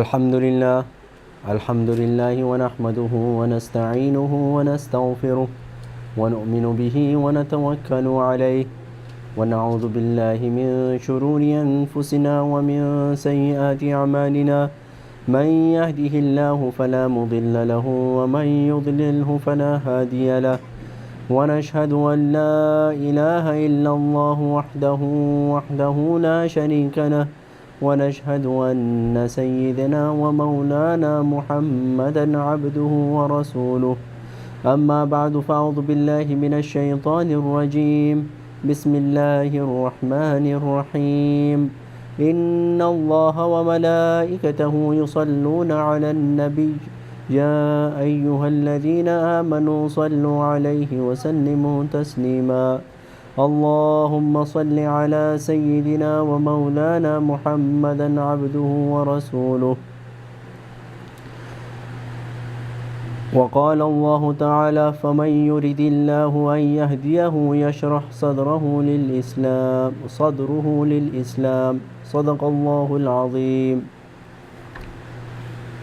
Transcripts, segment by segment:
الحمد لله الحمد لله ونحمده ونستعينه ونستغفره ونؤمن به ونتوكل عليه ونعوذ بالله من شرور أنفسنا ومن سيئات أعمالنا من يهده الله فلا مضل له ومن يضلله فلا هادي له ونشهد أن لا إله إلا الله وحده لا شريك له ونشهد أن سيدنا ومولانا محمدا عبده ورسوله أما بعد فأعوذ بالله من الشيطان الرجيم بسم الله الرحمن الرحيم إن الله وملائكته يصلون على النبي يا أيها الذين آمنوا صلوا عليه وسلموا تسليما اللهم صل على سيدنا ومولانا محمدا عبده ورسوله وقال الله تعالى فمن يرد الله أن يهديه يشرح صدره للإسلام صدق الله العظيم.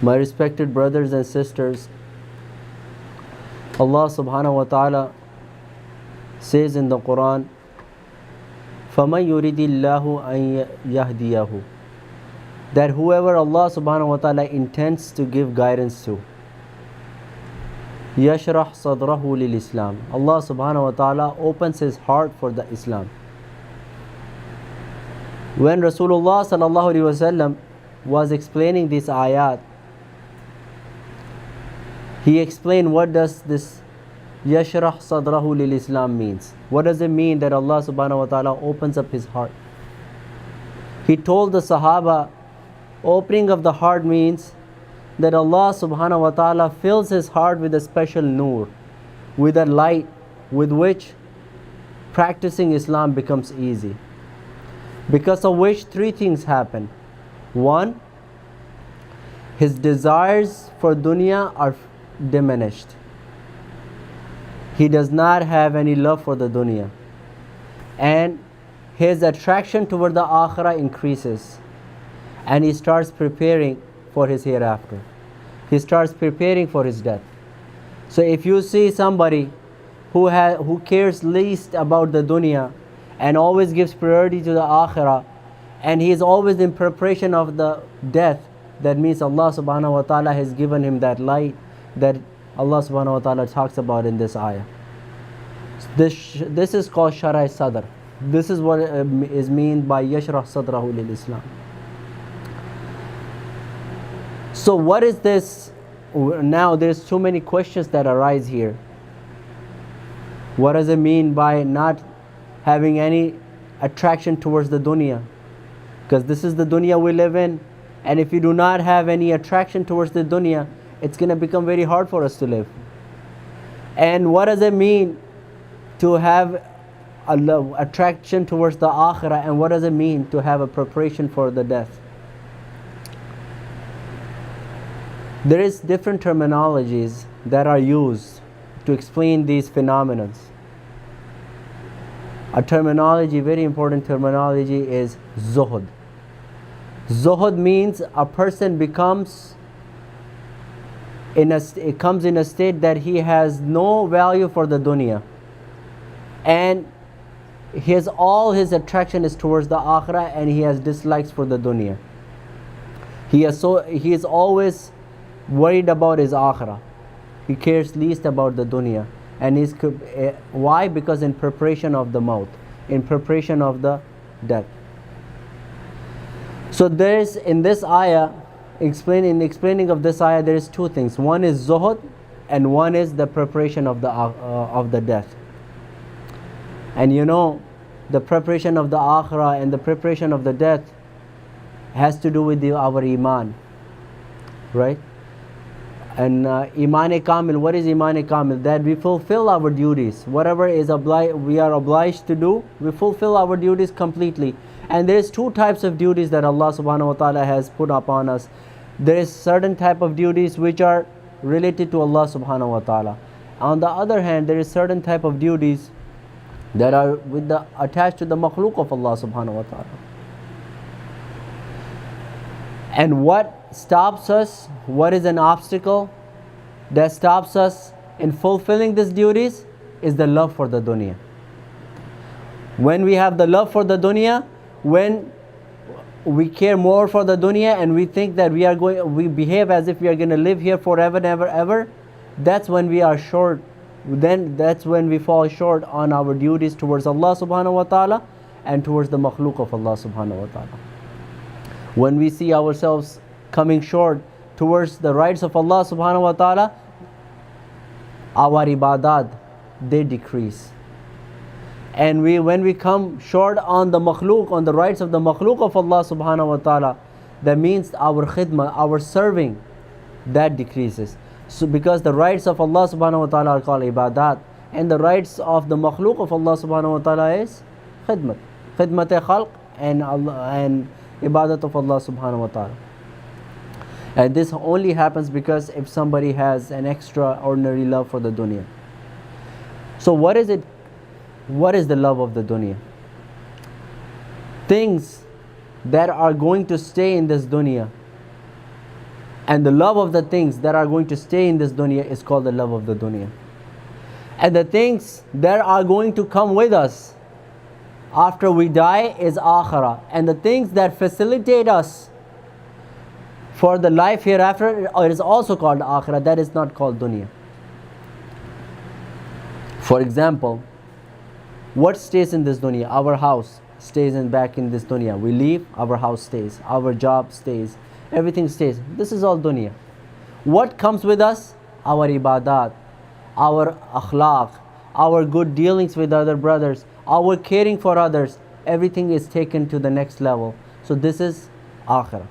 My respected brothers and sisters, Allah subhanahu wa ta'ala says in the Quran, فَمَنْ يُرِدِ اللَّهُ أَنْ يَهْدِيَهُ, that whoever Allah subhanahu wa ta'ala intends to give guidance to, يَشْرَحْ صَدْرَهُ لِلْإِسْلَامِ, Allah subhanahu wa ta'ala opens his heart for the Islam. When Rasulullah sallallahu alaihi wasallam was explaining this ayat, he explained what does this Yashrah Sadrahu lil Islam means. What does it mean that Allah subhanahu wa ta'ala opens up his heart? He told the Sahaba, opening of the heart means that Allah subhanahu wa ta'ala fills his heart with a special nur, with a light with which practicing Islam becomes easy. Because of which three things happen. One, his desires for dunya are diminished. He does not have any love for the dunya, and his attraction toward the akhirah increases, and he starts preparing for his hereafter. He starts preparing for his death. So if you see somebody who cares least about the dunya and always gives priority to the akhirah, and he is always in preparation of the death, that means Allah subhanahu wa ta'ala has given him that light that Allah subhanahu wa ta'ala talks about in this ayah. This is called Sharai Sadr. This is what is meant by Yashrah Sadrahu lil Islam. So what is this? Now there's too many questions that arise here. What does it mean by not having any attraction towards the dunya? Because this is the dunya we live in, and if you do not have any attraction towards the dunya, it's going to become very hard for us to live. And what does it mean to have a attraction towards the akhirah, and what does it mean to have a preparation for the death? There is different terminologies that are used to explain these phenomena. A terminology, very important terminology, is zuhud. Zuhud means a person comes in a state that he has no value for the dunya, and all his attraction is towards the akhirah, and he has dislikes for the dunya. He is always worried about his akhirah. He cares least about the dunya, and why? Because in preparation of the maut, in preparation of the death. So there is, in this ayah, explaining of this ayah, there is two things. One is zuhud, and one is the preparation of the death. And you know, the preparation of the akhirah and the preparation of the death has to do with our iman, right? And iman kamil, what is iman kamil? That we fulfill our duties. Whatever we are obliged to do, we fulfill our duties completely. And there is two types of duties that Allah subhanahu wa ta'ala has put upon us. There is certain type of duties which are related to Allah subhanahu wa ta'ala. On the other hand, there is certain type of duties that are attached to the makhluk of Allah subhanahu wa ta'ala. And what stops us, what is an obstacle that stops us in fulfilling these duties, is the love for the dunya. When we have the love for the dunya, when we care more for the dunya and we think that we behave as if we are going to live here forever and ever, ever, that's when we are short. Then that's when we fall short on our duties towards Allah subhanahu wa ta'ala and towards the makhluk of Allah subhanahu wa ta'ala. When we see ourselves coming short towards the rights of Allah subhanahu wa ta'ala, our ibadat, they decrease. And when we come short on the makhluk, on the rights of the makhluk of Allah subhanahu wa ta'ala, that means our khidmah, our serving, that decreases. So because the rights of Allah subhanahu wa ta'ala are called ibadat, and the rights of the makhluk of Allah subhanahu wa ta'ala is khidmat. Khidmat khalq and ibadat of Allah subhanahu wa ta'ala. And this only happens because if somebody has an extraordinary love for the dunya. So what is it? What is the love of the dunya? Things that are going to stay in this dunya. And the love of the things that are going to stay in this dunya is called the love of the dunya. And the things that are going to come with us after we die is akhirah. And the things that facilitate us for the life hereafter, it is also called akhirah. That is not called dunya. For example, what stays in this dunya? Our house stays back in this dunya. We leave, our house stays. Our job stays. Everything stays. This is all dunya. What comes with us? Our ibadat, our akhlaq, our good dealings with other brothers, our caring for others. Everything is taken to the next level. So this is akhirah.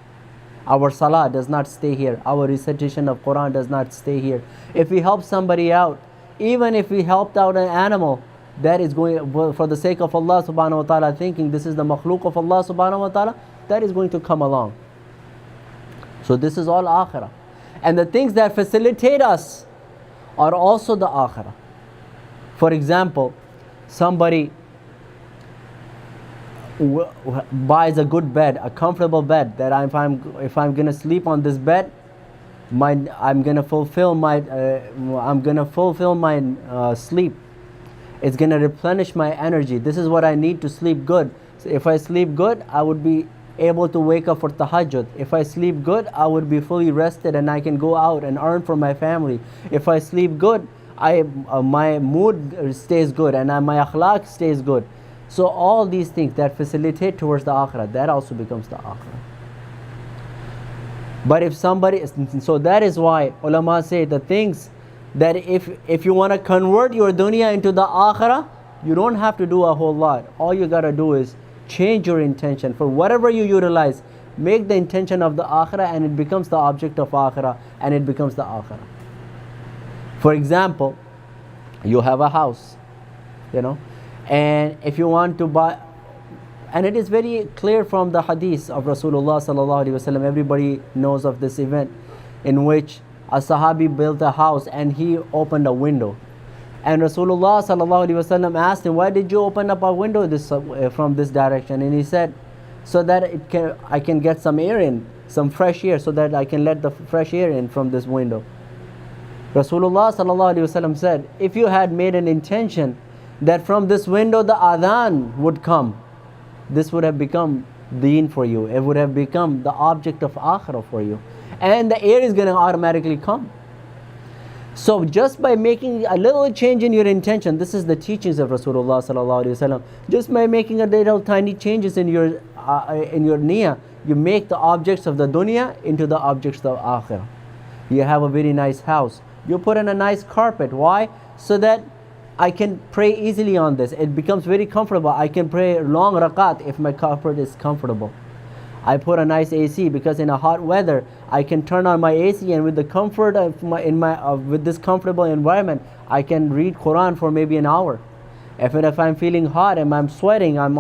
Our salah does not stay here. Our recitation of Quran does not stay here. If we help somebody out, even if we helped out an animal, that is going for the sake of Allah subhanahu wa ta'ala, thinking this is the makhluk of Allah subhanahu wa ta'ala, that is going to come along. So this is all akhirah. And the things that facilitate us are also the akhirah. For example, somebody buys a good bed, a comfortable bed, that if I'm going to sleep on this bed, I'm going to fulfill my sleep. It's going to replenish my energy. This is what I need to sleep good. So if I sleep good, I would be able to wake up for tahajjud. If I sleep good, I would be fully rested and I can go out and earn for my family. If I sleep good, my mood stays good and my akhlaq stays good. So all these things that facilitate towards the akhirah, that also becomes the akhirah. But if somebody, so that is why ulama say the things that if you want to convert your dunya into the akhirah, you don't have to do a whole lot. All you got to do is change your intention. For whatever you utilize, make the intention of the akhirah and it becomes the object of akhirah and it becomes the akhirah. For example, you have a house, and if you want to buy, and it is very clear from the hadith of Rasulullah sallallahu alaihi wasallam, everybody knows of this event in which a Sahabi built a house and he opened a window. And Rasulullah sallallahu alaihi wasallam asked him, why did you open up a window from this direction? And he said, so that I can get some air in, some fresh air, so that I can let the fresh air in from this window. Rasulullah sallallahu alaihi wasallam said, if you had made an intention that from this window the adhan would come, this would have become deen for you. It would have become the object of akhirah for you. And the air is going to automatically come. So just by making a little change in your intention, this is the teachings of Rasulullah sallallahu alaihi wasallam. Just by making a little tiny changes in your niyyah, you make the objects of the dunya into the objects of akhirah. You have a very nice house. You put in a nice carpet. Why? So that I can pray easily on this. It becomes very comfortable. I can pray long rakat if my carpet is comfortable. I put a nice AC because in a hot weather I can turn on my AC, and with the comfort of with this comfortable environment, I can read Quran for maybe an hour. If I'm feeling hot and I'm sweating, I'm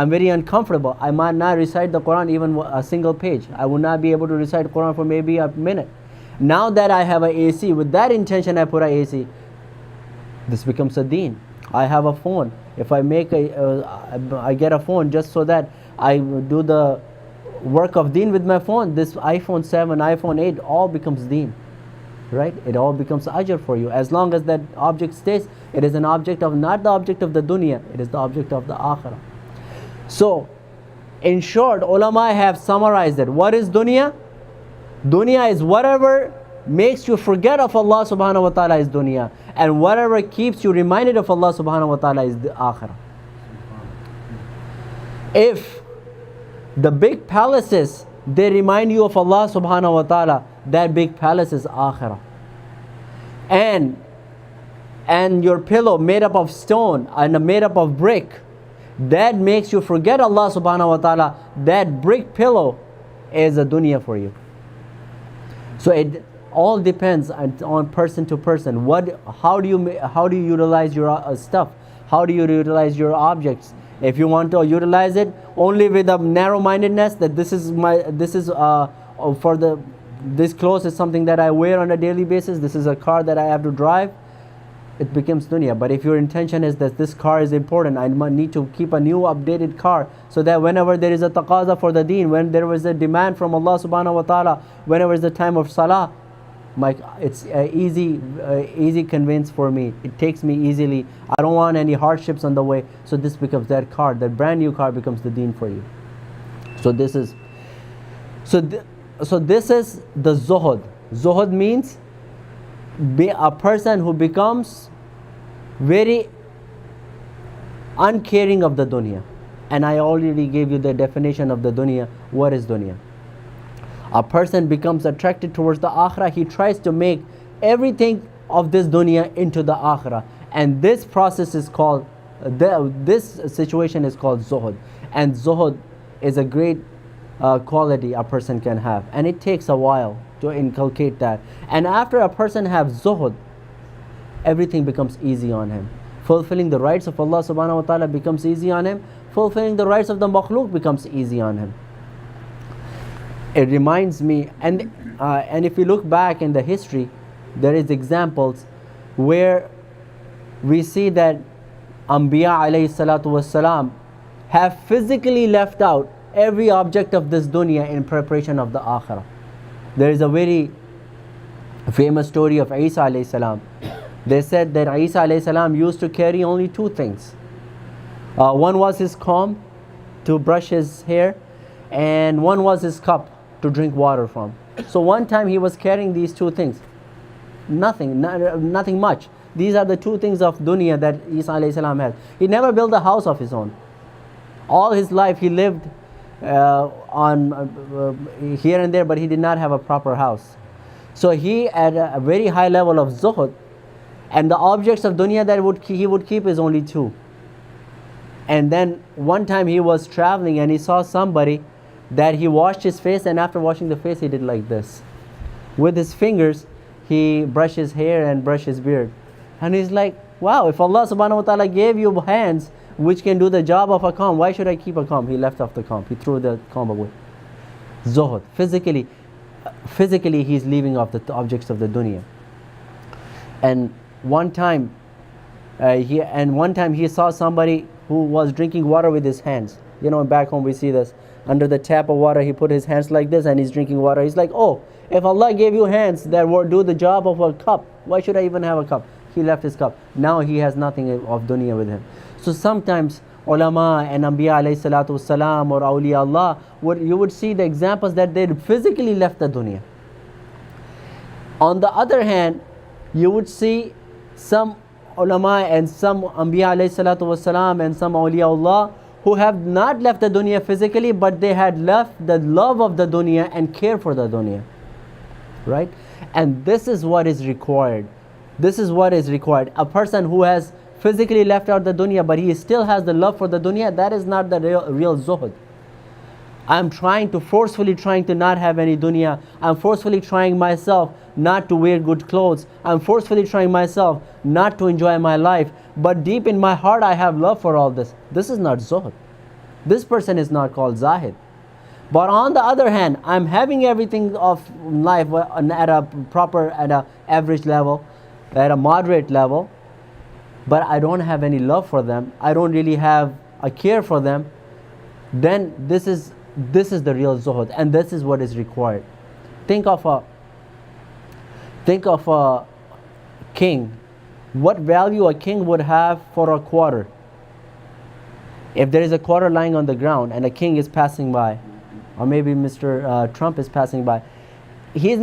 very uncomfortable, I might not recite the Quran even a single page. I will not be able to recite Quran for maybe a minute. Now that I have an AC, with that intention I put an AC, this becomes a deen. I have a phone. If I get a phone just so that I do the work of deen with my phone, this iPhone 7, iPhone 8, all becomes deen. Right? It all becomes ajr for you. As long as that object stays, it is an object of, not the object of the dunya, it is the object of the akhirah. So, in short, ulama have summarized it. What is dunya? Dunya is whatever makes you forget of Allah subhanahu wa ta'ala is dunya. And whatever keeps you reminded of Allah subhanahu wa ta'ala is the akhirah. If the big palaces, they remind you of Allah subhanahu wa ta'ala, that big palace is akhirah. And your pillow made up of stone and made up of brick, that makes you forget Allah subhanahu wa ta'ala, that brick pillow is a dunya for you. So it all depends on person to person. How do you utilize your stuff? How do you utilize your objects? If you want to utilize it only with a narrow-mindedness, that this clothes is something that I wear on a daily basis, this is a car that I have to drive, it becomes dunya. But if your intention is that this car is important, I need to keep a new updated car, so that whenever there is a taqaza for the deen, when there is a demand from Allah subhanahu wa ta'ala, whenever is the time of salah, it's easy conveyance for me. It takes me easily. I don't want any hardships on the way. So this becomes that car, that brand new car becomes the deen for you. So this is the zuhud. Zuhud means a person who becomes very uncaring of the dunya. And I already gave you the definition of the dunya. What is dunya? A person becomes attracted towards the akhirah. He tries to make everything of this dunya into the akhirah. And this process is called, this situation is called zuhud. And zuhud is a great quality a person can have. And it takes a while to inculcate that. And after a person has zuhud, everything becomes easy on him. Fulfilling the rights of Allah subhanahu wa ta'ala becomes easy on him. Fulfilling the rights of the makhluk becomes easy on him. It reminds me, and if you look back in the history, there is examples where we see that Anbiya alayhi salatu wassalam have physically left out every object of this dunya in preparation of the akhirah. There is a very famous story of Isa alayhi salam. They said that Isa alayhi salam used to carry only two things. One was his comb to brush his hair, and one was his cup to drink water from. So one time he was carrying these two things. Nothing much. These are the two things of dunya that Isa alayhi salam had. He never built a house of his own. All his life he lived on here and there, but he did not have a proper house. So he had a very high level of zuhud, and the objects of dunya that he would keep is only two. And then one time he was traveling and he saw somebody that he washed his face, and after washing the face he did like this. With his fingers he brushed his hair and brushed his beard. And he's like, wow, if Allah subhanahu wa ta'ala gave you hands which can do the job of a comb, why should I keep a comb? He left off the comb. He threw the comb away. Zuhud. Physically he's leaving off the objects of the dunya. And one time he saw somebody who was drinking water with his hands. You know, back home we see this. Under the tap of water, he put his hands like this and he's drinking water. He's like, oh, if Allah gave you hands that would do the job of a cup, why should I even have a cup? He left his cup. Now he has nothing of dunya with him. So sometimes ulama and Anbiya alayhi salatu wassalam or awliya Allah, you would see the examples that they physically left the dunya. On the other hand, you would see some ulama and some Anbiya alayhi salatu wassalam and some awliya Allah who have not left the dunya physically, but they had left the love of the dunya and care for the dunya. Right? And this is what is required. This is what is required. A person who has physically left out the dunya, but he still has the love for the dunya, that is not the real zuhud. I'm forcefully trying to not have any dunya. I'm forcefully trying myself not to wear good clothes. I'm forcefully trying myself not to enjoy my life. But deep in my heart, I have love for all this. This is not zuhud. This person is not called zahid. But on the other hand, I'm having everything of life at a average level, at a moderate level, but I don't have any love for them. I don't really have a care for them. Then this is This is the real zuhud, and this is what is required. Think of a king. What value a king would have for a quarter? If there is a quarter lying on the ground and a king is passing by, or maybe Mr. Trump is passing by, he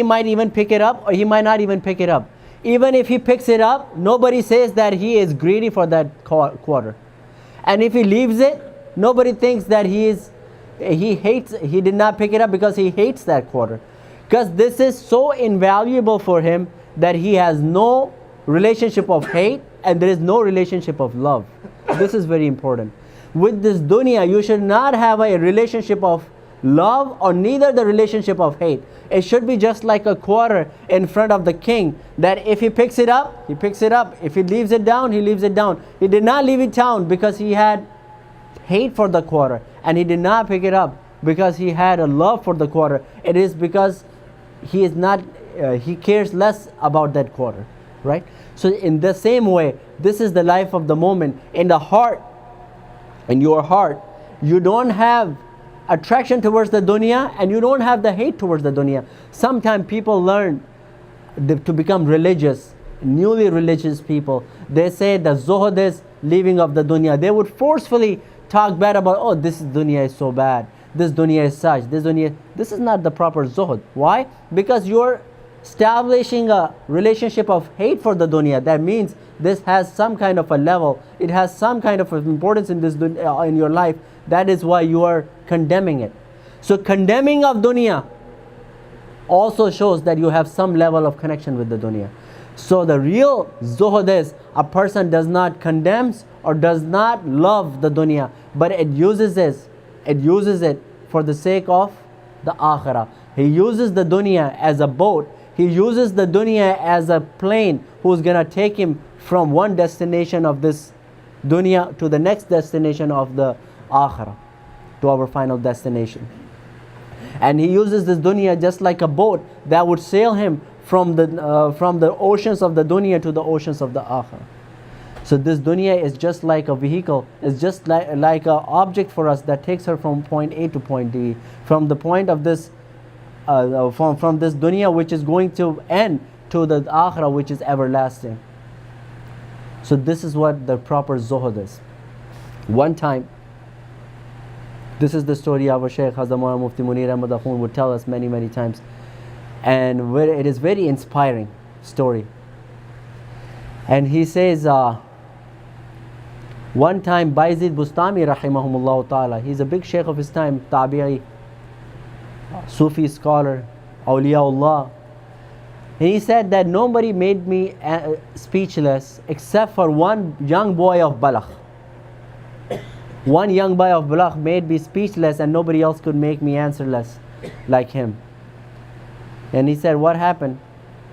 might even pick it up, or he might not even pick it up. Even if he picks it up, nobody says that he is greedy for that quarter. And if he leaves it, nobody thinks that he did not pick it up because he hates that quarter. Because this is so invaluable for him that he has no relationship of hate and there is no relationship of love. This is very important. With this dunya, you should not have a relationship of love or neither the relationship of hate. It should be just like a quarter in front of the king, that if he picks it up, he picks it up. If he leaves it down, he leaves it down. He did not leave it down because he had hate for the quarter, and he did not pick it up because he had a love for the quarter. It is because he cares less about that quarter, right? So in the same way, this is the life of the moment. In the heart, in your heart, you don't have attraction towards the dunya and you don't have the hate towards the dunya. Sometimes people learn to become religious, newly religious people. They say the zuhud is leaving of the dunya. They would forcefully talk bad about, oh, this dunya is so bad, this dunya is such, this is not the proper zuhud. Why? Because you're establishing a relationship of hate for the dunya. That means this has some kind of a level, it has some kind of importance in this in your life. That is why you are condemning it. So condemning of dunya also shows that you have some level of connection with the dunya. So the real zuhud is a person does not condemns or does not love the dunya, but it uses it for the sake of the akhirah. He uses the dunya as a boat. He uses the dunya as a plane who's gonna take him from one destination of this dunya to the next destination of the akhirah, to our final destination. And he uses this dunya just like a boat that would sail him from the oceans of the dunya to the oceans of the akhirah. So this dunya is just like a vehicle, it's just like an object for us that takes her from point A to point D, from the point of this from this dunya which is going to end to the akhirah which is everlasting. So this is what the proper zuhud is. One time, this is the story our Shaykh Hazrat Maulana Mufti Munir Ahmad Akhoon would tell us many, many times. And it is very inspiring story. And he says, one time Bayezid Bustami rahimahumullah ta'ala, he's a big Shaykh of his time, Tabi'i, Sufi scholar, awliyaullah. And he said that nobody made me speechless except for one young boy of Balagh. One young boy of Balagh made me speechless and nobody else could make me answerless like him. And he said, what happened?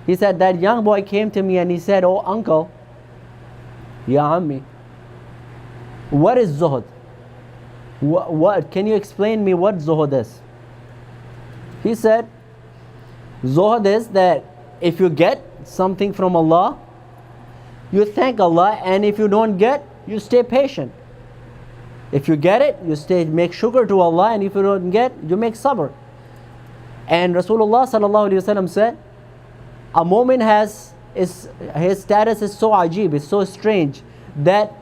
He said, that young boy came to me and he said, oh uncle, Ya Ammi, what is zuhud? What can you explain me what zuhud is? He said, zuhud is that if you get something from Allah, you thank Allah, and if you don't get, you stay patient. If you get it, you make shukr to Allah, and if you don't get, you make sabr. And Rasulullah sallallahu alaihi wasallam said, a moment his status is so ajib, it's so strange, that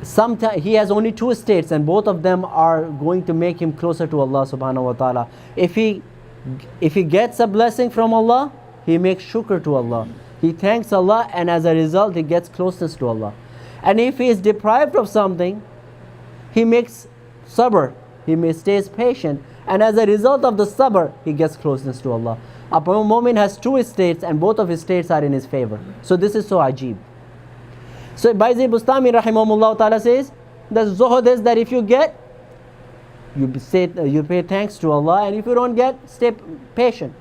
sometimes he has only two states and both of them are going to make him closer to Allah subhanahu wa ta'ala. If he gets a blessing from Allah, he makes shukr to Allah. He thanks Allah, and as a result he gets closeness to Allah. And if he is deprived of something, he makes sabr, he stays patient, and as a result of the sabr, he gets closeness to Allah. A moment has two states and both of his states are in his favor. So this is so ajib. So Bayezid Bustami rahimahullah ta'ala says, the zuhud is that if you get, you pay thanks to Allah, and if you don't get, stay patient.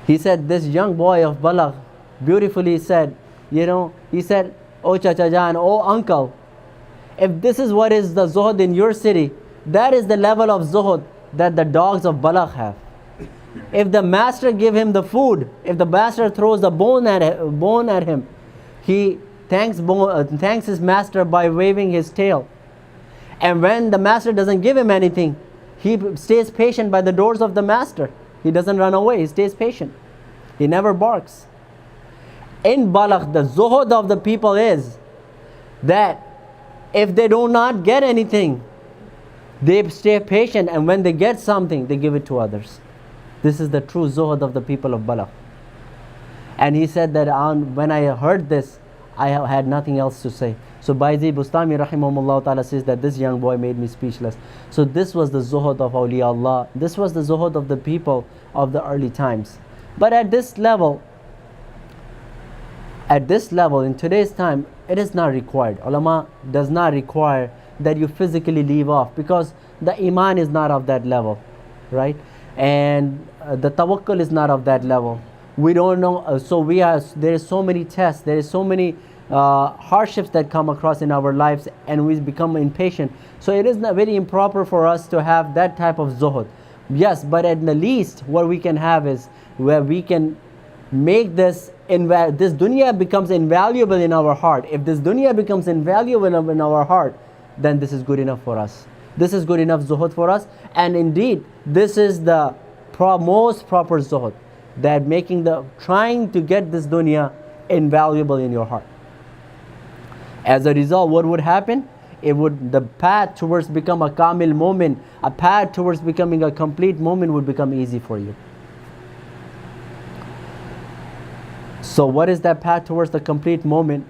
He said, this young boy of Balagh beautifully said, he said, oh Chacha Jan, oh uncle, if this is what is the zuhud in your city, that is the level of zuhud that the dogs of Balagh have. If the master give him the food, if the master throws a bone at him, he thanks his master by waving his tail. And when the master doesn't give him anything, he stays patient by the doors of the master. He doesn't run away, he stays patient. He never barks. In Balagh, the zuhud of the people is that if they do not get anything, they stay patient, and when they get something, they give it to others. This is the true zuhud of the people of Balagh. And he said that when I heard this, I had nothing else to say. So Bayezid Bustami rahimahullah ta'ala says that this young boy made me speechless. So this was the zuhud of awliya Allah. This was the zuhud of the people of the early times. But at this level, in today's time, it is not required. Ulama does not require that you physically leave off, because the iman is not of that level, right? And the tawakkul is not of that level. We don't know, there is so many tests, there is so many hardships that come across in our lives, and we become impatient. So it is not very improper for us to have that type of zuhud. Yes, but at the least what we can have is where we can make this dunya becomes invaluable in our heart. If this dunya becomes invaluable in our heart, then this is good enough for us. This is good enough zuhud for us. And indeed, this is the most proper zuhud, that trying to get this dunya invaluable in your heart. As a result, what would happen? The path towards become a kamil mu'min, a path towards becoming a complete mu'min would become easy for you. So what is that path towards the complete mu'min?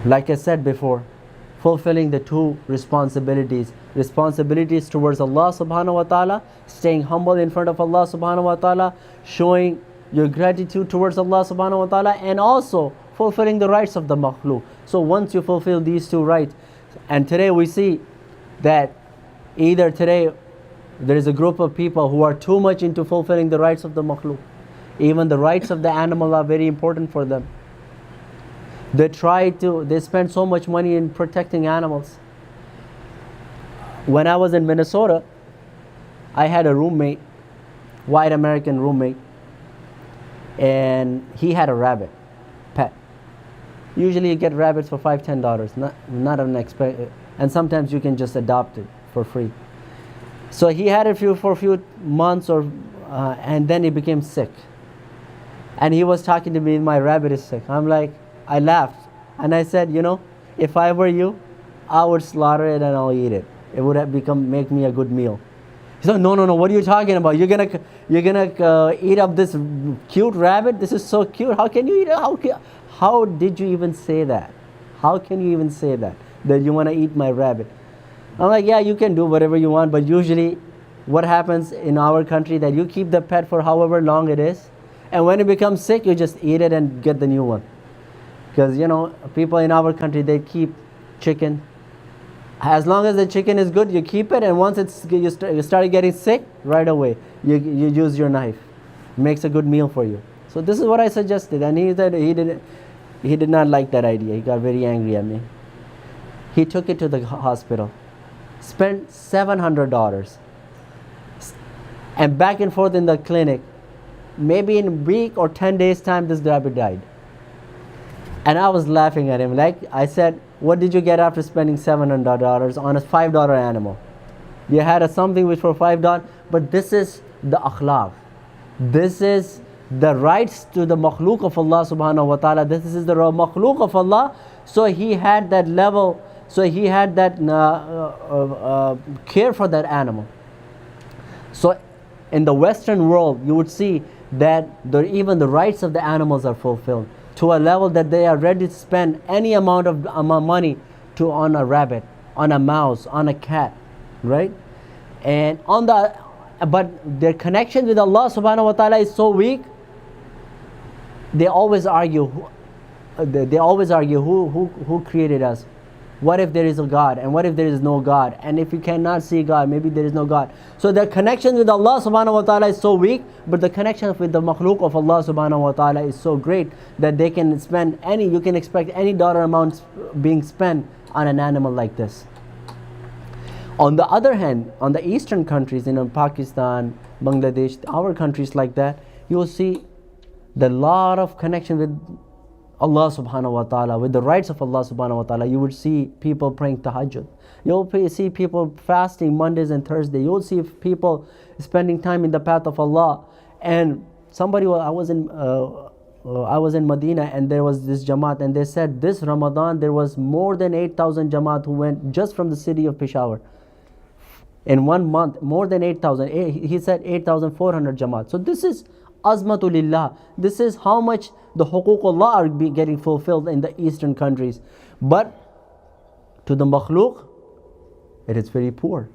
Like I said before, fulfilling the two responsibilities towards Allah subhanahu wa ta'ala, staying humble in front of Allah subhanahu wa ta'ala, showing your gratitude towards Allah subhanahu wa ta'ala, and also fulfilling the rights of the makhluk. So once you fulfill these two rights, and today we see that either today there is a group of people who are too much into fulfilling the rights of the makhluk. Even the rights of the animal are very important for them. They spend so much money in protecting animals. When I was in Minnesota, I had a roommate, white American roommate, and he had a rabbit, pet. Usually you get rabbits for $5-10, not an expensive, and sometimes you can just adopt it for free. So he had it for a few months, and then he became sick. And he was talking to me, my rabbit is sick. I laughed, and I said, if I were you, I would slaughter it and I'll eat it. It would have make me a good meal. He said, no, what are you talking about? You're gonna eat up this cute rabbit? This is so cute. How can you eat it? How did you even say that? How can you even say that you want to eat my rabbit? I'm like, yeah, you can do whatever you want, but usually what happens in our country that you keep the pet for however long it is, and when it becomes sick, you just eat it and get the new one. Because people in our country, they keep chicken. As long as the chicken is good, you keep it, and once you start getting sick, right away you use your knife. It makes a good meal for you. So this is what I suggested, and he said he did not like that idea. He got very angry at me. He took it to the hospital, spent $700, and back and forth in the clinic. Maybe in a week or 10 days time, this rabbit died. And I was laughing at him. Like I said, what did you get after spending $700 on a $5 animal? You had something which for $5, but this is the akhlaq. This is the rights to the makhluk of Allah subhanahu wa ta'ala. This is the makhluk of Allah. So he had that level, so he had that care for that animal. So in the Western world, you would see that even the rights of the animals are fulfilled to a level that they are ready to spend any amount of money on a rabbit, on a mouse, on a cat, right? And but their connection with Allah subhanahu wa ta'ala is so weak. They always argue who created us. What if there is a God, and what if there is no God? And if you cannot see God, maybe there is no God. So their connection with Allah subhanahu wa ta'ala is so weak, but the connection with the makhluk of Allah subhanahu wa ta'ala is so great that they can spend you can expect any dollar amount being spent on an animal like this. On the other hand, on the eastern countries, Pakistan, Bangladesh, our countries like that, you will see the lot of connection with Allah subhanahu wa ta'ala, with the rights of Allah subhanahu wa ta'ala. You would see people praying tahajjud. You'll see people fasting Mondays and Thursdays. You'll see people spending time in the path of Allah. And somebody, I was in Medina, and there was this Jamaat, and they said this Ramadan there was more than 8,000 Jamaat who went just from the city of Peshawar. In 1 month, more than 8,000. He said 8,400 Jamaat. So this is azmatulillah. This is how much the huququllah are getting fulfilled in the eastern countries. But to the makhluk, it is very poor.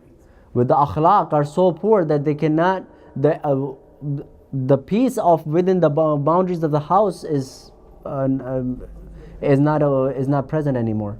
With the akhlaq are so poor that they cannot, the peace of within the boundaries of the house is not present anymore.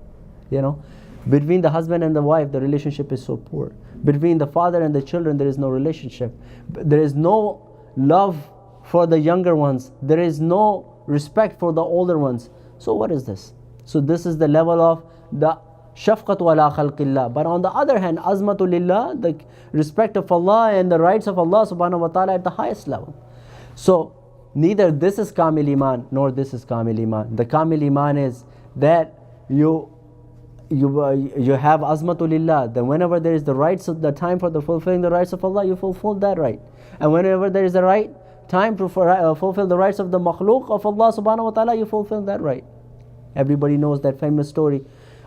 You know, between the husband and the wife, the relationship is so poor. Between the father and the children, there is no relationship. There is no love for the younger ones. There is no respect for the older ones. So what is this? So this is the level of the shafqat wala khalqillah. But on the other hand, azmatulillah, the respect of Allah and the rights of Allah subhanahu wa ta'ala at the highest level. So neither this is kamil iman nor this is kamil iman. The kamil iman is that you have azmatulillah. Then whenever there is the rights of the time for the fulfilling the rights of Allah, you fulfill that right. And whenever there is the right time to fulfill the rights of the makhluk of Allah subhanahu wa ta'ala, you fulfill that right. Everybody knows that famous story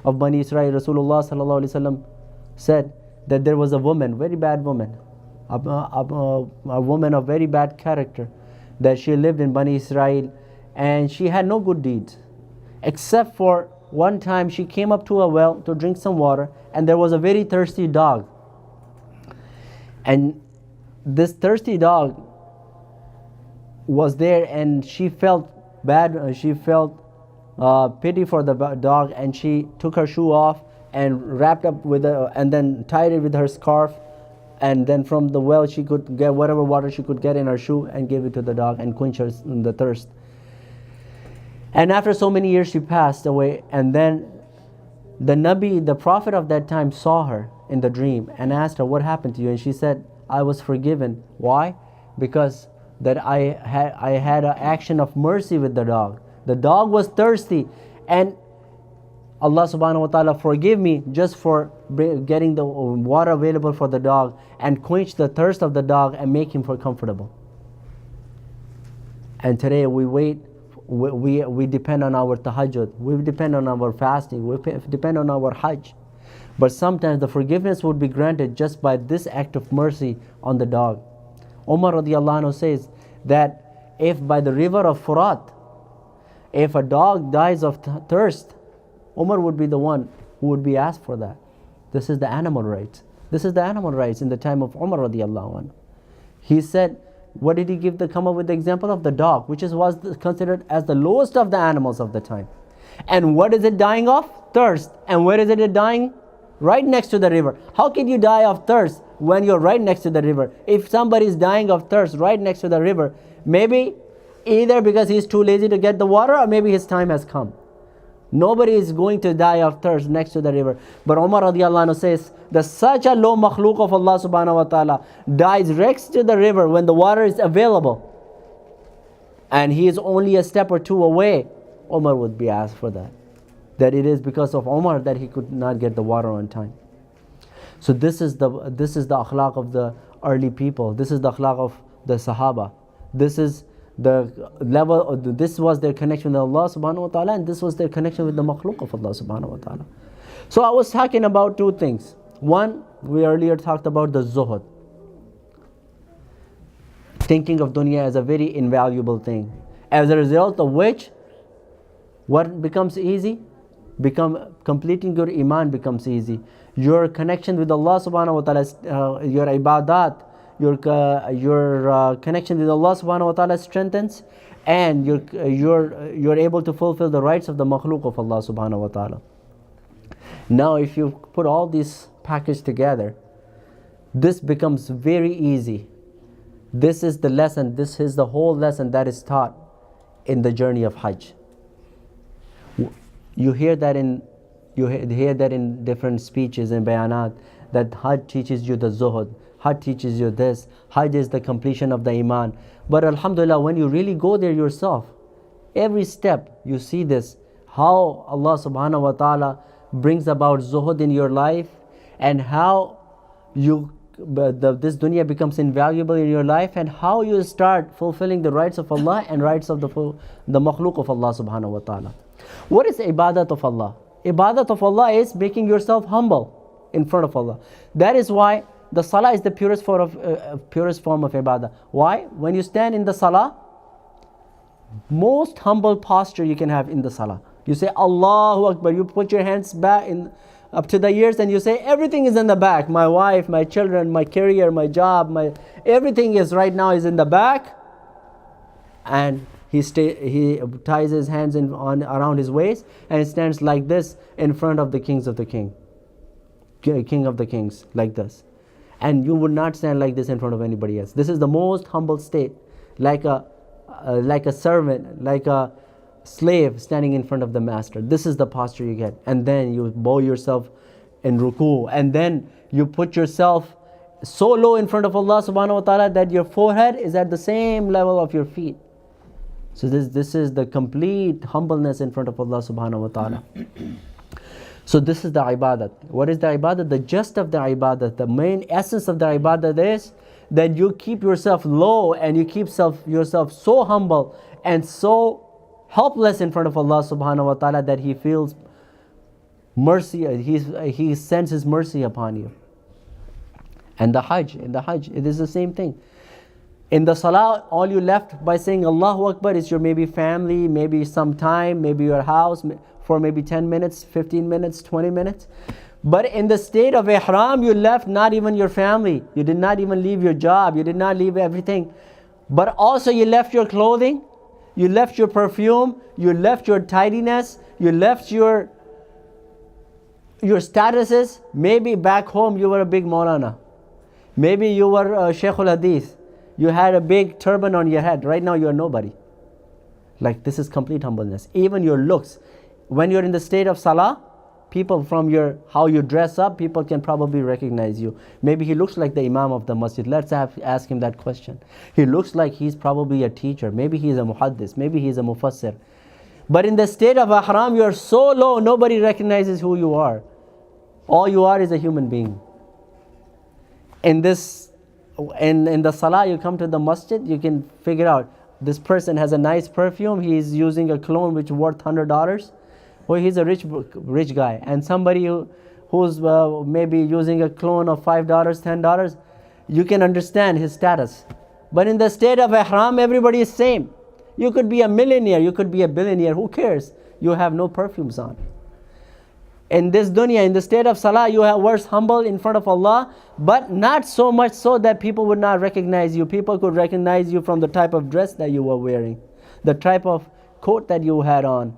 of Bani Israel. Rasulullah sallallahu alaihi wasallam said that there was a woman, very bad woman, a woman of very bad character, that she lived in Bani Israel, and she had no good deeds, except for one time she came up to a well to drink some water, and there was a very thirsty dog. And this thirsty dog was there, and she felt bad, she felt pity for the dog, and she took her shoe off and wrapped up with and then tied it with her scarf, and then from the well she could get whatever water she could get in her shoe and gave it to the dog and quench the thirst. And after so many years she passed away, and then the Nabi, the Prophet of that time, saw her in the dream and asked her, what happened to you? And she said, I was forgiven. Why? Because that I had an action of mercy with the dog. The dog was thirsty, and Allah subhanahu wa ta'ala forgive me just for getting the water available for the dog and quench the thirst of the dog and make him comfortable. And today we depend on our tahajjud, we depend on our fasting, we depend on our hajj. But sometimes the forgiveness would be granted just by this act of mercy on the dog. Umar radiallahu anhu says that if by the river of Furat, if a dog dies of thirst, Umar would be the one who would be asked for that. This is the animal rights. This is the animal rights in the time of Umar radiallahu anhu. He said, what did he come up with the example of the dog, which was considered as the lowest of the animals of the time. And what is it dying of? Thirst. And where is it dying? Right next to the river. How can you die of thirst when you're right next to the river? If somebody is dying of thirst right next to the river, maybe either because he's too lazy to get the water, or maybe his time has come. Nobody is going to die of thirst next to the river. But Umar radiallahu anhu says that such a low makhluk of Allah subhanahu wa ta'ala dies next to the river when the water is available, and he is only a step or two away. Umar would be asked for that. That it is because of Umar that he could not get the water on time. So this is the akhlaq of the early people. This is the akhlaq of the Sahaba. This is the level, this was their connection with Allah subhanahu wa ta'ala, and this was their connection with the makhluk of Allah subhanahu wa ta'ala. So I was talking about two things. One, we earlier talked about the zuhud, thinking of dunya as a very invaluable thing, as a result of which what becomes easy? Completing your iman becomes easy. Your connection with Allah subhanahu wa ta'ala, your ibadat, your connection with Allah subhanahu wa ta'ala strengthens, and you're able to fulfill the rights of the makhluk of Allah subhanahu wa ta'ala. Now if you put all these packaged together, this becomes very easy. This is the lesson, this is the whole lesson that is taught in the journey of Hajj. You hear that in different speeches and bayanat, that Hajj teaches you the zuhud, Hajj teaches you this, Hajj is the completion of the iman. But alhamdulillah, when you really go there yourself, Every step you see this, how Allah subhanahu wa ta'ala brings about zuhud in your life, and how this dunya becomes invaluable in your life, and how you start fulfilling the rights of Allah and rights of the makhluk of Allah subhanahu wa ta'ala. What is ibadat of Allah? Ibadat of Allah is making yourself humble in front of Allah. That is why the salah is the purest form of ibadah. Why? When you stand in the salah, most humble posture you can have in the salah. You say Allahu Akbar, you put your hands back up to the ears, and you say everything is in the back. My wife, my children, my career, my job, everything is right now is in the back. And he ties his hands around his waist and stands like this in front of the king of the kings, like this. And you would not stand like this in front of anybody else. This is the most humble state, like a servant, like a slave standing in front of the master. This is the posture you get. And then you bow yourself in ruku, and then you put yourself so low in front of Allah subhanahu wa ta'ala that your forehead is at the same level of your feet. So this is the complete humbleness in front of Allah subhanahu wa ta'ala. So this is the ibadat. What is the ibadat? The gist of the ibadat, the main essence of the ibadat is that you keep yourself low, and you keep yourself so humble and so helpless in front of Allah subhanahu wa ta'ala that He feels mercy, He sends His mercy upon you. And in the Hajj, it is the same thing. In the salah, all you left by saying Allahu Akbar is your maybe family, maybe some time, maybe your house for maybe 10 minutes, 15 minutes, 20 minutes. But in the state of ihram, you left not even your family. You did not even leave your job. You did not leave everything. But also you left your clothing, you left your perfume, you left your tidiness, you left your statuses. Maybe back home you were a big Maulana. Maybe you were Shaykh al-Hadith. You had a big turban on your head. Right now you are nobody. Like, this is complete humbleness. Even your looks. When you're in the state of salah, people from how you dress up, people can probably recognize you. Maybe he looks like the imam of the masjid. Let's ask him that question. He looks like he's probably a teacher. Maybe he's a muhaddis. Maybe he's a mufassir. But in the state of ihram, you're so low, nobody recognizes who you are. All you are is a human being. In the salah, you come to the masjid, you can figure out this person has a nice perfume, he's using a cologne which is worth $100, or he's a rich guy. And somebody who's maybe using a cologne of $5, $10, you can understand his status. But in the state of ihram, everybody is same. You could be a millionaire, you could be a billionaire, who cares? You have no perfumes on. In this dunya, in the state of salah, you were humble in front of Allah, but not so much so that people would not recognize you. People could recognize you from the type of dress that you were wearing, the type of coat that you had on,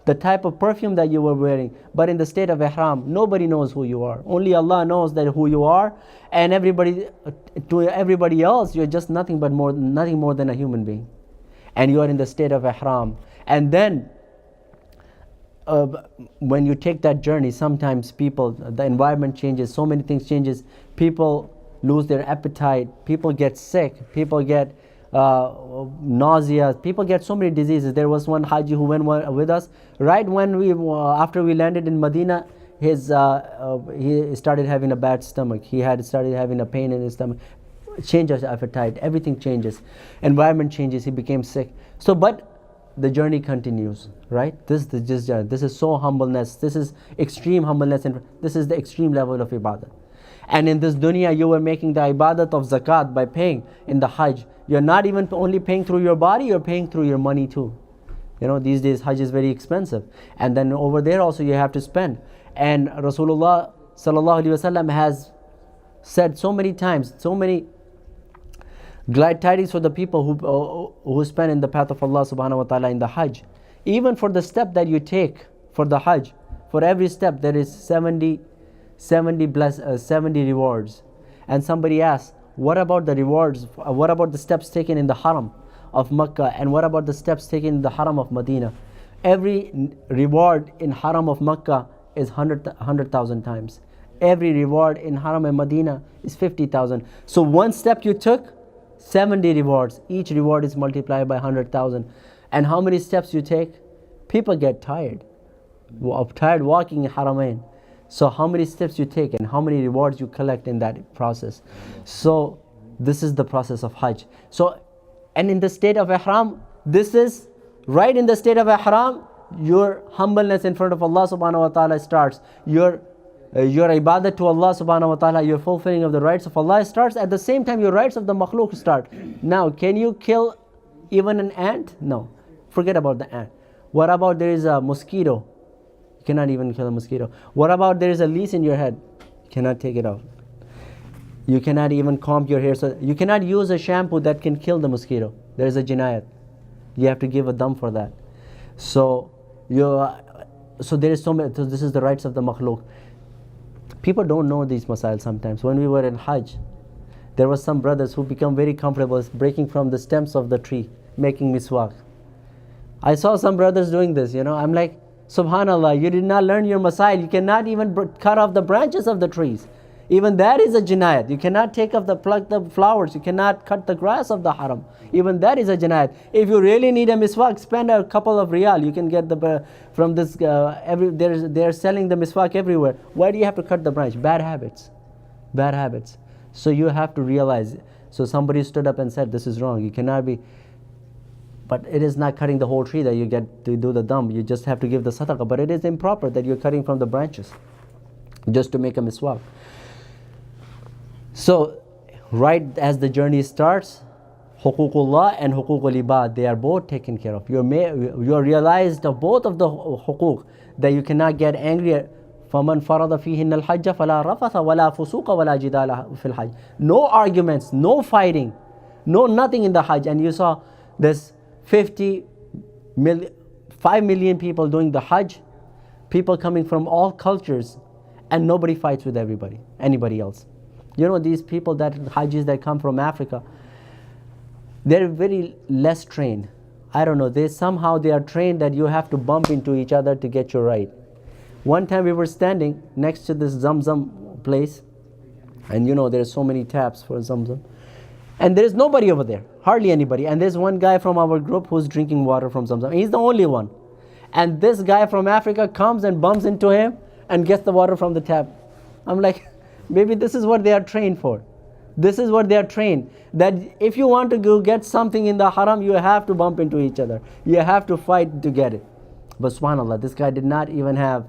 the type of perfume that you were wearing. But in the state of ihram, nobody knows who you are. Only Allah knows who you are, and to everybody else, you're just nothing more than a human being. And you are in the state of ihram. And then when you take that journey, sometimes the environment changes, so many things changes. People lose their appetite, people get sick, people get nausea, people get so many diseases. There was one Haji who went with us. Right when after we landed in Medina, he started having a bad stomach. He had started having a pain in his stomach. Change of appetite, everything changes. Environment changes, he became sick. But the journey continues, right? This is so humbleness. This is extreme humbleness, and this is the extreme level of ibadah. And in this dunya, you were making the ibadat of zakat by paying in the Hajj. You're not even only paying through your body, you're paying through your money too. These days Hajj is very expensive, and then over there also you have to spend. And Rasulullah sallallahu alaihi wasallam has said so many times, so many glad tidings for the people who spend in the path of Allah subhanahu wa ta'ala in the Hajj. Even for the step that you take for the Hajj, for every step there is 70 rewards. And somebody asks, what about the rewards? What about the steps taken in the Haram of Makkah? And what about the steps taken in the Haram of Medina? Every reward in Haram of Makkah is 100,000 times. Every reward in Haram and Medina is 50,000. So one step you took, 70 rewards. Each reward is multiplied by 100,000. And how many steps you take? People get tired. Tired walking in Haramain. So how many steps you take and how many rewards you collect in that process. So this is the process of Hajj. So, and in the state of Ihram, this is right in the state of Ihram, your humbleness in front of Allah subhanahu wa ta'ala starts. Your ibadah to Allah subhanahu wa ta'ala, your fulfilling of the rights of Allah starts. At the same time, your rights of the makhluk start. Now, can you kill even an ant? No. Forget about the ant. What about there is a mosquito? You cannot even kill a mosquito. What about there is a lease in your head? You cannot take it off. You cannot even comb your hair. So you cannot use a shampoo that can kill the mosquito. There is a jinayat. You have to give a dam for that. So there is so many. So this is the rights of the makhluk. People don't know these masail sometimes. When we were in Hajj, there were some brothers who become very comfortable breaking from the stems of the tree, making miswak. I saw some brothers doing this, I'm like, subhanallah, you did not learn your masail. You cannot even cut off the branches of the trees. Even that is a jinayat. You cannot pluck the flowers. You cannot cut the grass of the haram. Even that is a jinayat. If you really need a miswak, spend a couple of riyal. You can get from this, they're selling the miswak everywhere. Why do you have to cut the branch? Bad habits. Bad habits. So you have to realize. So somebody stood up and said, this is wrong. You cannot be. But it is not cutting the whole tree that you get to do the dam. You just have to give the sadaqah. But it is improper that you're cutting from the branches just to make a miswak. So, right as the journey starts, huququllah and huququl ibad, they are both taken care of. You're realized of both of the huquq, that you cannot get angry at. فَمَنْ فَرَضَ فِيهِنَّ الْحَجَّ فَلَا رَفَثَ وَلَا فُسُوقَ وَلَا جِدَالَ فِي الْحَجِّ. No arguments, no fighting, no nothing in the Hajj. And you saw this 5 million people doing the Hajj, people coming from all cultures, and nobody fights with anybody else. These people Hajjis that come from Africa, they're very less trained. I don't know, they are trained that you have to bump into each other to get your right. One time we were standing next to this Zamzam place, and there's so many taps for Zamzam. And there's nobody over there, hardly anybody. And there's one guy from our group who's drinking water from Zamzam. He's the only one. And this guy from Africa comes and bumps into him and gets the water from the tap. I'm like, maybe this is what they are trained for. This is what they are trained. That if you want to go get something in the haram, you have to bump into each other. You have to fight to get it. But subhanAllah, this guy did not even have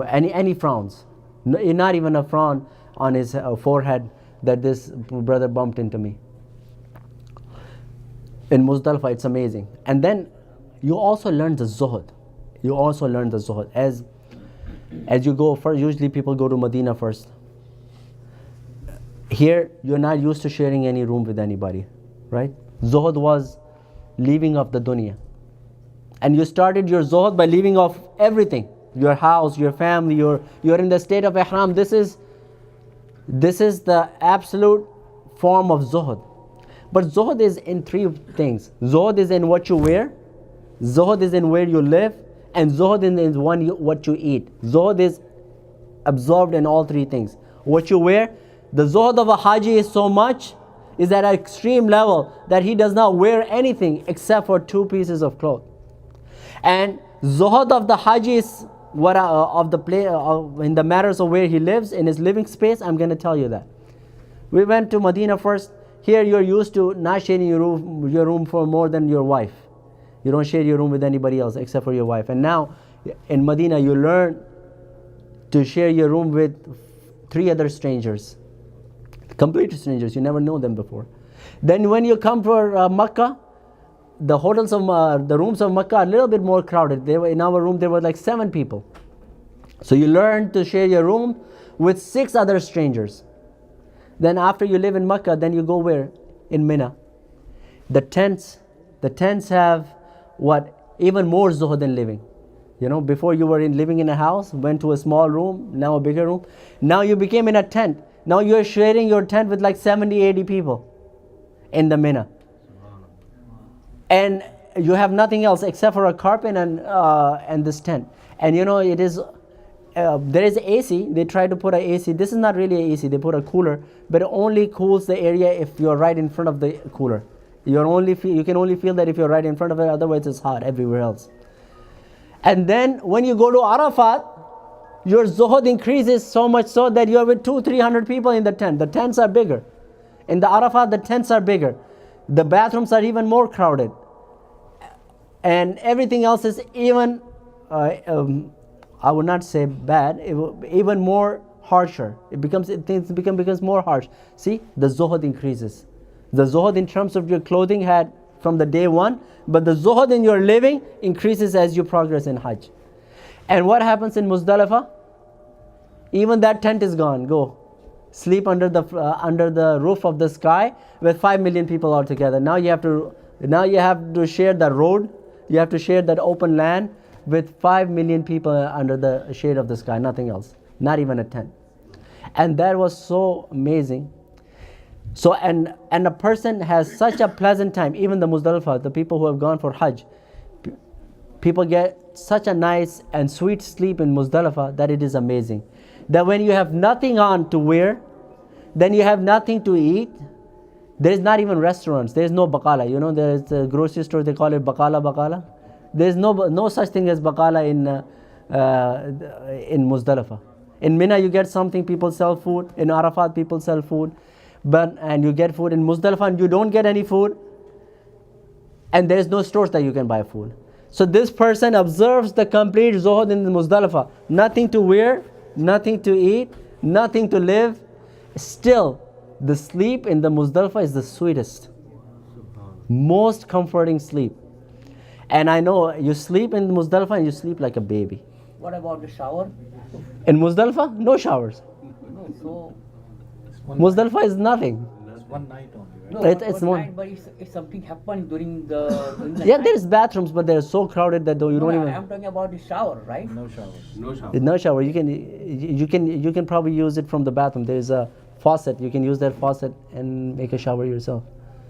any frowns. Not even a frown on his forehead that this brother bumped into me. In Muzdalifah, it's amazing. And then you also learn the zuhud. As you go first, usually people go to Medina first. Here, you're not used to sharing any room with anybody, right? Zuhud was leaving of the dunya. And you started your zuhud by leaving off everything. Your house, your family, you're in the state of ihram. This is the absolute form of zuhud. But zuhud is in 3 things. Zuhud is in what you wear, zuhud is in where you live, and zuhud is in what you eat. Zuhud is absorbed in all 3 things. What you wear, the zuhud of a haji is so much, is at an extreme level that he does not wear anything except for 2 pieces of cloth. And zuhud of the haji is in the matters of where he lives, in his living space. I'm going to tell you that. We went to Medina first. Here you're used to not sharing your room for more than your wife. You don't share your room with anybody else except for your wife. And now in Medina you learn to share your room with 3 other strangers. Complete strangers, you never know them before. Then when you come for Makkah, the hotels of the rooms of Makkah are a little bit more crowded. In our room there were like 7 people. So you learn to share your room with 6 other strangers. Then after you live in Makkah, then you go where? In Mina. The tents have even more zuhud than living. Before you were living in a house, went to a small room, now a bigger room. Now you became in a tent. Now you're sharing your tent with like 70, 80 people in the Mina. And you have nothing else except for a carpet and this tent. And it is there is AC. They try to put an AC. This is not really an AC. They put a cooler, but it only cools the area if you're right in front of the cooler. You can only feel that if you're right in front of it, otherwise it's hot everywhere else. And then when you go to Arafat, your zuhud increases so much so that you're with 200-300 people in the tent. The tents are bigger. In the Arafat, the tents are bigger. The bathrooms are even more crowded. And everything else is even, I would not say bad, even more harsher. Things becomes more harsh. See, the zuhud increases. The zuhud in terms of your clothing had from the day one, but the zuhud in your living increases as you progress in Hajj. And what happens in Muzdalifah? Even that tent is gone. Go sleep under the roof of the sky with 5 million people all together. Now you have to share the road. You have to share that open land with 5 million people under the shade of the sky. Nothing else. Not even a tent. And that was so amazing. So and a person has such a pleasant time. Even the Muzdalifah, the people who have gone for Hajj, people get such a nice and sweet sleep in Muzdalifah that it is amazing. That when you have nothing on to wear, then you have nothing to eat. There is not even restaurants. There is no bakala. You know, there is a grocery store, they call it bakala. There is no such thing as bakala in Muzdalifah. In Mina you get something, people sell food. In Arafat people sell food. And you get food in Muzdalifah and you don't get any food, and there is no stores that you can buy food. So this person observes the complete zuhud in the Muzdalifah. Nothing to wear, nothing to eat, nothing to live. Still, the sleep in the Muzdalifah is the sweetest, most comforting sleep. And I know you sleep in Muzdalifah and you sleep like a baby. What about the shower? In Muzdalifah, no showers. No, so Muzdalifah is nothing. It's one night only, right? no, It's one one. night, but if something happened during the Yeah, night, there is bathrooms, but they're so crowded that you don't no, even. I'm talking about the shower, right? No showers. No shower. No shower. You can probably use it from the bathroom. There is a faucet. You can use that faucet and make a shower yourself.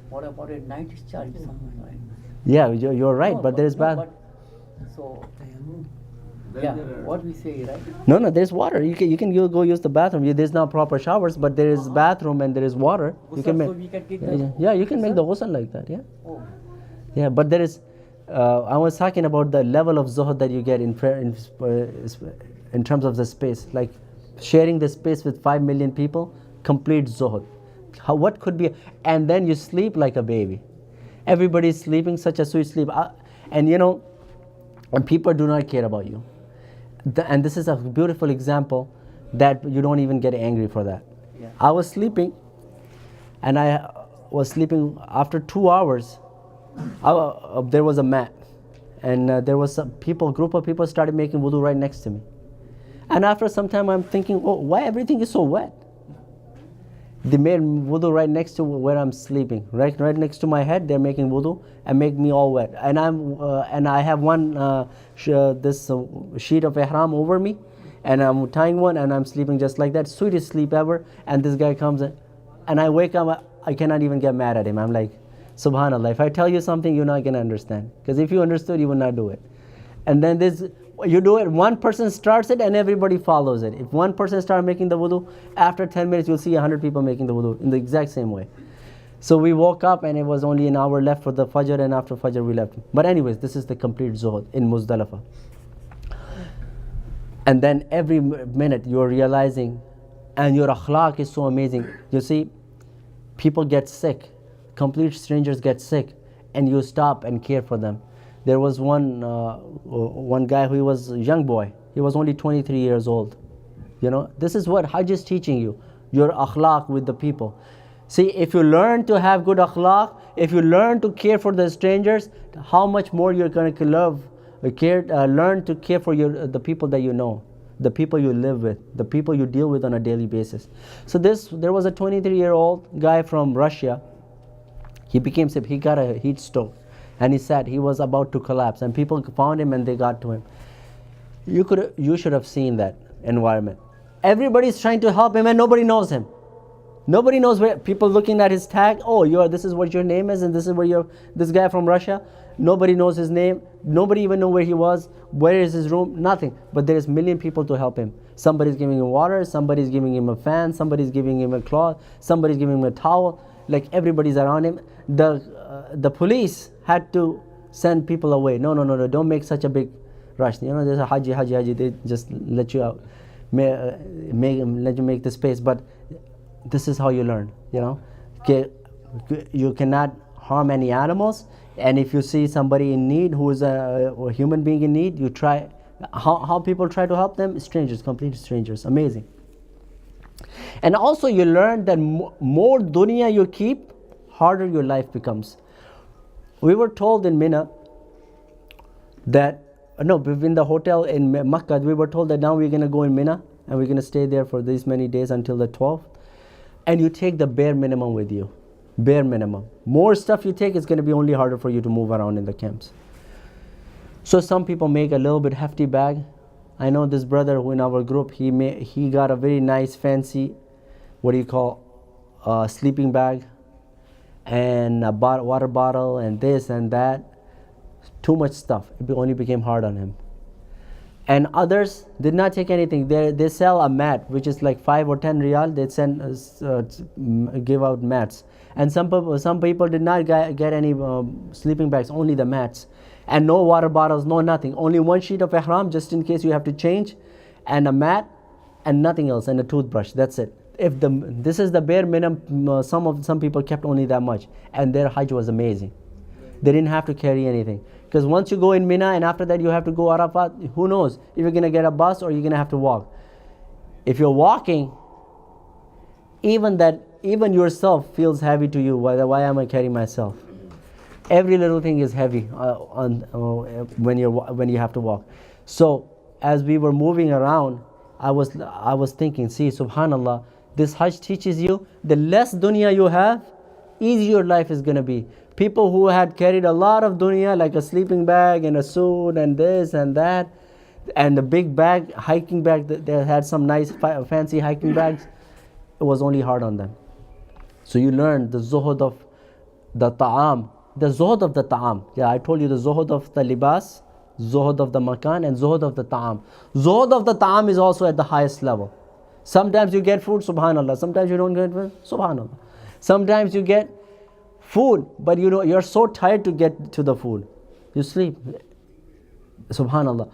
What about a night discharge somewhere, right? Yeah, you're right. No, but there is no, bath. So Then yeah, there are- what we say, right? No, there's water. You can go use the bathroom. There's not proper showers, but there is bathroom and there is water. You Ghusl, can make. so we can take Yeah, the yeah, you can make the ghusl? ghusl like that. Yeah. Oh, Yeah, but there is. I was talking about the level of zuhud that you get in terms of the space, like sharing the space with 5 million people, complete zuhud. What could be? And then you sleep like a baby. Everybody's sleeping such a sweet sleep, and and people do not care about you. And this is a beautiful example that you don't even get angry for that. yeah. I was sleeping, and I was sleeping after 2 hours. There was a mat, and there was a group of people started making wudu right next to me. And after some time, I'm thinking, oh, why everything is so wet? They made wudu right next to where I'm sleeping, right next to my head. They're making wudu and make me all wet. And I have one this sheet of ihram over me, and I'm tying one, and I'm sleeping just like that, sweetest sleep ever. And this guy comes in, and I wake up. I cannot even get mad at him. I'm like, Subhanallah. If I tell you something, you're not gonna understand, because if you understood, you would not do it. And then you do it, one person starts it and everybody follows it. If one person starts making the wudu, after 10 minutes you'll see 100 people making the wudu in the exact same way. So we woke up and it was only an hour left for the Fajr, and after Fajr we left. But anyways, this is the complete zuhud in Muzdalifah. And then every minute you're realizing, and your akhlaq is so amazing. You see, people get sick, complete strangers get sick, and you stop and care for them. There was one guy who was a young boy. He was only 23 years old. This is what Hajj is teaching you, your akhlaq with the people. See, if you learn to have good akhlaq, if you learn to care for the strangers, how much more you're going to learn to care for the people that you know, the people you live with, the people you deal with on a daily basis. So there was a 23-year-old guy from Russia. He became sick. He got a heat stroke. And he was about to collapse, and people found him and they got to him. You should have seen that environment. Everybody's trying to help him and nobody knows him. Nobody knows where. People looking at his tag. Oh, this is what your name is, and this is where this guy from Russia. Nobody knows his name. Nobody even know where he was. Where is his room? Nothing. But there is a million people to help him. Somebody's giving him water. Somebody's giving him a fan. Somebody's giving him a cloth. Somebody's giving him a towel. like everybody's around him. The police had to send people away. No, don't make such a big rush. You know, there's a Haji, they just let you out, let you make the space. But this is how you learn, you know. Okay, you cannot harm any animals, and if you see somebody in need who is a human being in need, you try. How people try to help them? Strangers, complete strangers. Amazing. And also you learn that more dunya you keep, harder your life becomes. We were told in Mina that, in the hotel in Makkah, we were told that now we're going to go in Mina and we're going to stay there for these many days until the 12th. And you take the bare minimum with you. Bare minimum. More stuff you take, it's going to be only harder for you to move around in the camps. So some people make a little bit hefty bag. I know this brother who in our group, he got a very nice fancy, sleeping bag, and a water bottle, and this and that. Too much stuff. It only became hard on him. And others did not take anything. They sell a mat, which is like 5 or 10 riyal. They give out mats. And some people did not get any sleeping bags, only the mats. And no water bottles, no nothing. Only one sheet of ihram, just in case you have to change, and a mat, and nothing else, and a toothbrush. That's it. This is the bare minimum. Some people kept only that much, and their Hajj was amazing. They didn't have to carry anything, because once you go in Mina and after that you have to go Arafat, who knows if you're going to get a bus or you're going to have to walk. If you're walking, even yourself feels heavy to you. Why am I carrying myself? Every little thing is heavy when you have to walk. So as we were moving around, I was thinking, see, subhanallah, this Hajj teaches you the less dunya you have, easier your life is going to be. People who had carried a lot of dunya, like a sleeping bag and a suit and this and that, and the big bag, hiking bag, they had some nice fancy hiking bags, it was only hard on them. So you learn the zuhud of the ta'am, the zuhud of the ta'am. Yeah, I told you the zuhud of the libas, zuhud of the makan, and zuhud of the ta'am. Zuhud of the ta'am is also at the highest level. Sometimes you get food, subhanallah. Sometimes you don't get food, subhanallah. Sometimes you get food, but you're so tired to get to the food. You sleep, subhanallah.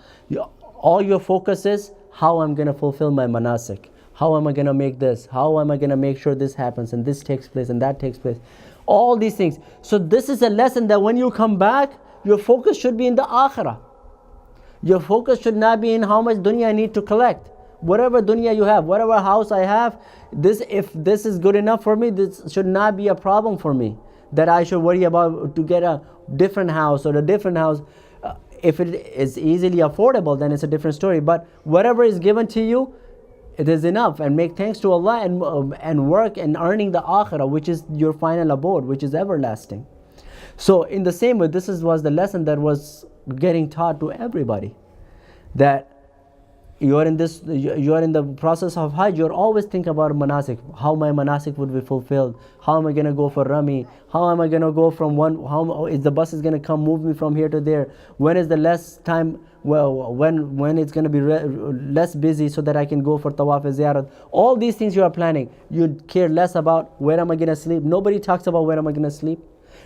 All your focus is, how I'm going to fulfill my manasik. How am I going to make this? How am I going to make sure this happens and this takes place and that takes place? All these things. So this is a lesson that when you come back, your focus should be in the akhirah. Your focus should not be in how much dunya I need to collect. Whatever dunya you have, whatever house I have, if this is good enough for me, this should not be a problem for me, that I should worry about to get a different house or a different house. If it is easily affordable, then it's a different story. But whatever is given to you, it is enough, and make thanks to Allah and work and earning the akhirah, which is your final abode, which is everlasting. So in the same way, this was the lesson that was getting taught to everybody, that you are in the process of Hajj. You're always thinking about manasik, how my manasik would be fulfilled, how am I going to go for Rami, how am I going to go from how is the bus is going to come move me from here to there, when is the less time, when it's going to be less busy so that I can go for tawaf and ziyarat. All these things you are planning. You care less about where am I going to sleep. Nobody talks about where am I going to sleep.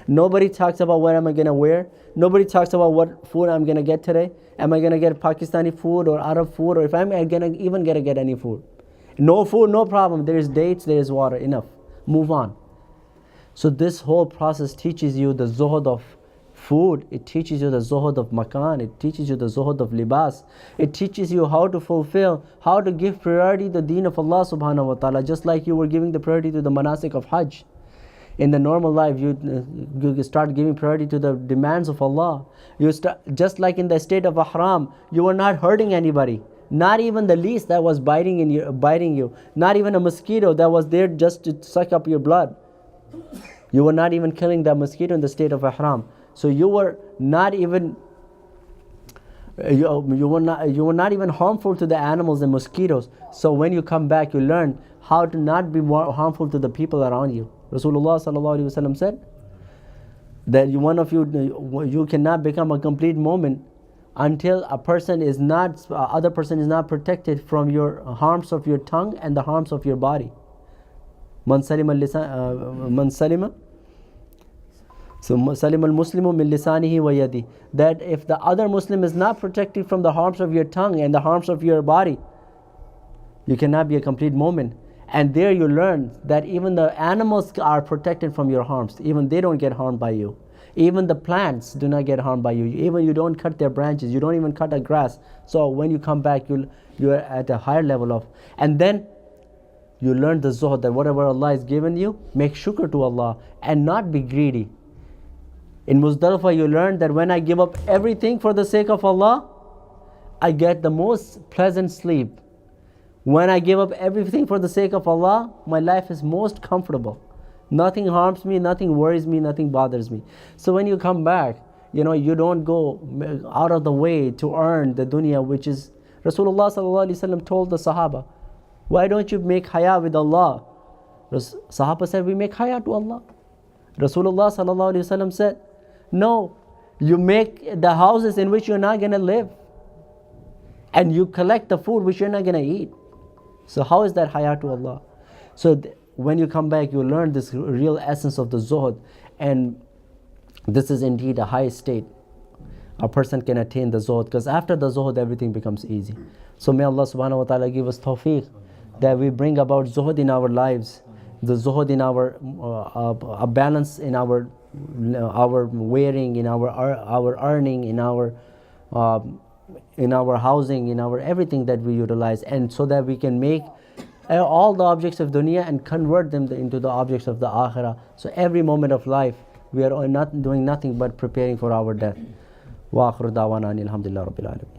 Nobody talks about what am I going to wear. Nobody talks about what food I'm going to get today. Am I going to get Pakistani food or Arab food, or if I'm going to even get any food. No food, no problem. There is dates, there is water, enough. Move on. So this whole process teaches you the zuhud of food. It teaches you the zuhud of makan. It teaches you the zuhud of libas. It teaches you how to fulfill, how to give priority to the deen of Allah subhanahu wa ta'ala, just like you were giving the priority to the manasik of Hajj. In the normal life, you start giving priority to the demands of Allah. Just like in the state of ihram, you were not hurting anybody. Not even the least that was biting you. Not even a mosquito that was there just to suck up your blood. You were not even killing that mosquito in the state of ihram. So you were not even even harmful to the animals and mosquitoes. So when you come back, you learn how to not be more harmful to the people around you. Rasulullah sallallahu alaihi wasallam said that you cannot become a complete mu'min until other person is not protected from your harms of your tongue and the harms of your body. Man salima man salima. So salim al Muslimu min lisanihi wa yadi. That if the other Muslim is not protected from the harms of your tongue and the harms of your body, you cannot be a complete mu'min. And there you learn that even the animals are protected from your harms. Even they don't get harmed by you. Even the plants do not get harmed by you. Even you don't cut their branches. You don't even cut the grass. So when you come back, you're at a higher level of. And then you learn the zuhd, that whatever Allah has given you, make shukr to Allah and not be greedy. In Muzdalifah, you learn that when I give up everything for the sake of Allah, I get the most pleasant sleep. When I give up everything for the sake of Allah, my life is most comfortable. Nothing harms me, nothing worries me, nothing bothers me. So when you come back, you don't go out of the way to earn the dunya, which is Rasulullah sallallahu alaihi wasallam told the Sahaba, why don't you make haya with Allah? Sahaba said, we make haya to Allah. Rasulullah sallallahu alaihi wasallam said, no, you make the houses in which you're not going to live, and you collect the food which you're not going to eat. So how is that haya to Allah? So when you come back, you learn this real essence of the zuhd, and this is indeed a high state. A person can attain the zuhd, because after the zuhd, everything becomes easy. So may Allah subhanahu wa ta'ala give us tawfiq, that we bring about zuhd in our lives, the zuhd in our a balance in our wearing, in our earning, in our housing, in our everything that we utilize, and so that we can make all the objects of dunya and convert them into the objects of the akhirah. So every moment of life, we are not doing nothing but preparing for our death. Wa akhiru da'wana alhamdulillah rabbil alamin.